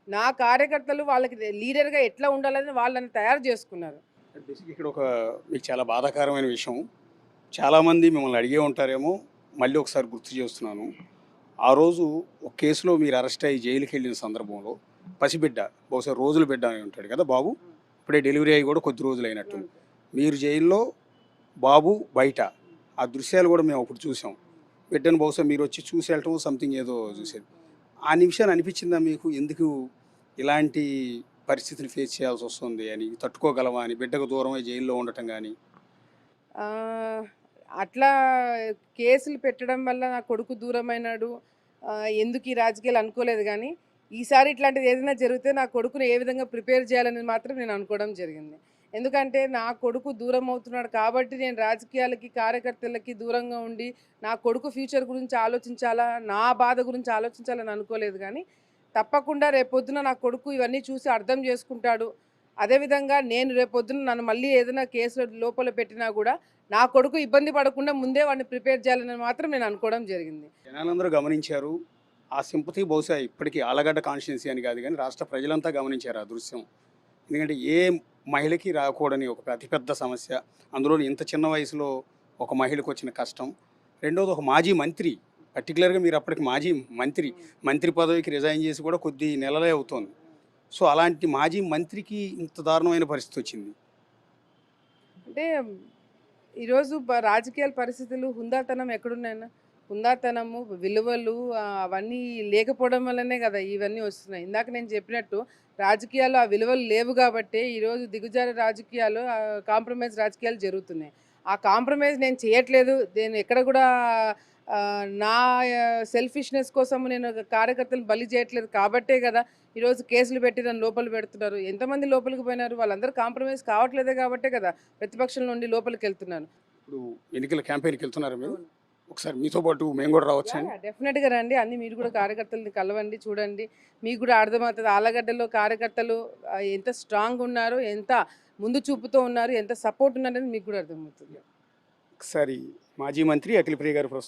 నా కార్యకర్తలు వాళ్ళకి లీడర్‌గా ఎట్లా ఉండాలని వాళ్ళని తయారు చేసుకున్నారు. బేసిక్‌గా ఇక్కడ ఒక మీకు చాలా బాధాకరమైన విషయం. చాలామంది మిమ్మల్ని అడిగే ఉంటారేమో, మళ్ళీ ఒకసారి గుర్తు చేస్తున్నాను. ఆ రోజు ఒక కేసులో మీరు అరెస్ట్ అయ్యి జైలుకెళ్ళిన సందర్భంలో పసిబిడ్డ, బహుశా రోజుల బిడ్డ అని ఉంటాడు కదా బాబు. ఇప్పుడే డెలివరీ అయ్యి కూడా కొద్ది రోజులైనట్టు. మీరు జైల్లో, బాబు బయట. ఆ దృశ్యాలు కూడా మేము అప్పుడు చూసాం. బిడ్డను బహుశా మీరొచ్చి చూసి వెళ్ళటం సంథింగ్ ఏదో చూసేది. ఆ నిమిషాన్ని అనిపించిందా మీకు? ఎందుకు ఇలాంటి పరిస్థితిని ఫేస్ చేయాల్సొస్తుంది అని, తట్టుకోగలమా అని, బిడ్డకు దూరమై జైల్లో ఉండటం గానీ? ఆహ్, అట్లా కేసులు పెట్టడం వల్ల నా కొడుకు దూరమైనాడు. ఎందుకు ఈ రాజకీయాలు అనుకోలేదు గానీ, ఈసారి ఇట్లాంటిది ఏదైనా జరిగితే నా కొడుకుని ఏ విధంగా ప్రిపేర్ చేయాలని మాత్రం నేను అనుకోవడం జరిగింది. ఎందుకంటే నా కొడుకు దూరం అవుతున్నాడు కాబట్టి నేను రాజకీయాలకి, కార్యకర్తలకి దూరంగా ఉండి, నా కొడుకు ఫ్యూచర్ గురించి ఆలోచించాలా, నా బాధ గురించి ఆలోచించాలని అనుకోలేదు గానీ, తప్పకుండా రేపొద్దున నా కొడుకు ఇవన్నీ చూసి అర్థం చేసుకుంటాడు. అదేవిధంగా నేను రేపొద్దున నన్ను మళ్ళీ ఏదైనా కేసులో లోపల పెట్టినా గూడా, నా కొడుకు ఇబ్బంది పడకుండా ముందే వాడిని ప్రిపేర్ చేయాలని మాత్రం నేను అనుకోవడం జరిగింది. జనాలందరూ గమనించారు. ఆ సింపతి బహుశా ఇప్పటికీ ఆళ్ళగడ్డ కాన్స్టిట్యున్సీ అని కాదు గానీ, రాష్ట్ర ప్రజలంతా గమనించారు ఆ దృశ్యం. ఎందుకంటే ఏ మహిళకి రాకూడని ఒక అతిపెద్ద సమస్య. అందులోని ఇంత చిన్న వయసులో ఒక మహిళకొచ్చిన కష్టం. రెండోది ఒక మాజీ మంత్రి. పర్టిక్యులర్‌గా మీరు అప్పటికి మాజీ మంత్రి. మంత్రి పదవికి రిజైన్ చేసి కూడా కొద్ది నెలలే అవుతోంది. సో, అలాంటి మాజీ మంత్రికి ఇంత దారుణమైన పరిస్థితొచ్చింది. అంటే ఈరోజు రాజకీయాల పరిస్థితులు హుందాతనం ఎక్కడున్నాయన్న? హుందాతనము, విలువలు అవన్నీ లేకపోవడం వల్లనే కదా ఇవన్నీ వస్తున్నాయి. ఇందాక నేను చెప్పినట్టు రాజకీయాల్లో ఆ విలువలు లేవు గాబట్టే ఈరోజు దిగజారే రాజకీయాలు, కాంప్రమైజ్ రాజకీయాలు జరుగుతున్నాయి. ఆ కాంప్రమైజ్ నేను చేయట్లేదు. నేను ఎక్కడ గూడా నా సెల్ఫిష్‌నెస్ కోసం నేను కార్యకర్తలను బలి చేయట్లేదు కాబట్టే గదా! ఈరోజు కేసులు పెట్టి నన్ను లోపల పెడుతున్నారు. ఎంతమంది లోపలికి పోయినారు? వాళ్ళందరూ కాంప్రమైజ్ కావట్లేదే కాబట్టే కదా! ప్రతిపక్షం నుండి లోపలికెళ్తున్నాను. ఇప్పుడు ఎన్నికల క్యాంపెయిన్‌కెళ్తున్నారా మీరు? అవును. ఒకసారి మీతో పాటు మేము కూడా రావచ్చా అండి? డెఫినెట్‌గా రండి. అన్నీ మీరు కూడా కార్యకర్తలని కలవండి, చూడండి. మీకు కూడా అర్థమవుతది. ఆళ్ళగడ్డలో కార్యకర్తలు ఎంత స్ట్రాంగున్నారో, ఎంత ముందు చూపుతో ఉన్నారు, ఎంత సపోర్ట్ ఉన్నారనేది మీకు కూడా అర్థమవుతుంది. ఒకసారి మాజీ మంత్రి అఖిలప్రియ గారు ప్రస్తుతం